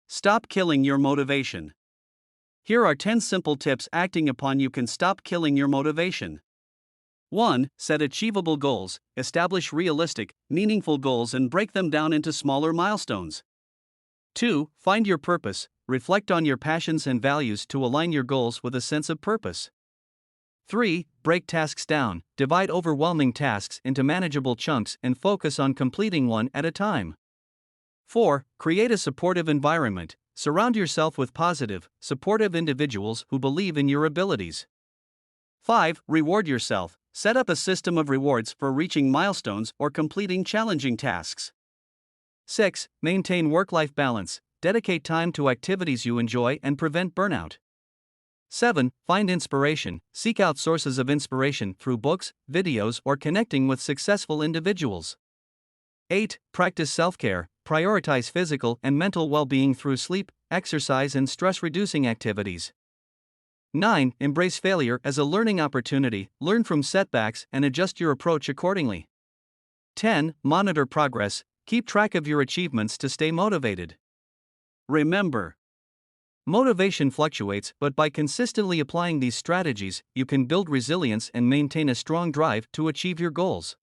Stop killing your motivation. Here are 10 simple tips acting upon you can stop killing your motivation. 1. Set achievable goals. Establish realistic, meaningful goals and break them down into smaller milestones. 2. Find your purpose. Reflect on your passions and values to align your goals with a sense of purpose. 3. Break tasks down. Divide overwhelming tasks into manageable chunks and focus on completing one at a time. 4. Create a supportive environment. Surround yourself with positive, supportive individuals who believe in your abilities. 5. Reward yourself. Set up a system of rewards for reaching milestones or completing challenging tasks. 6. Maintain work-life balance. Dedicate time to activities you enjoy and prevent burnout. 7. Find inspiration. Seek out sources of inspiration through books, videos, or connecting with successful individuals. 8. Practice self-care. Prioritize physical and mental well-being through sleep, exercise, and stress-reducing activities. 9. Embrace failure as a learning opportunity. Learn from setbacks and adjust your approach accordingly. 10. Monitor progress. Keep track of your achievements to stay motivated. Remember, motivation fluctuates, but by consistently applying these strategies, you can build resilience and maintain a strong drive to achieve your goals.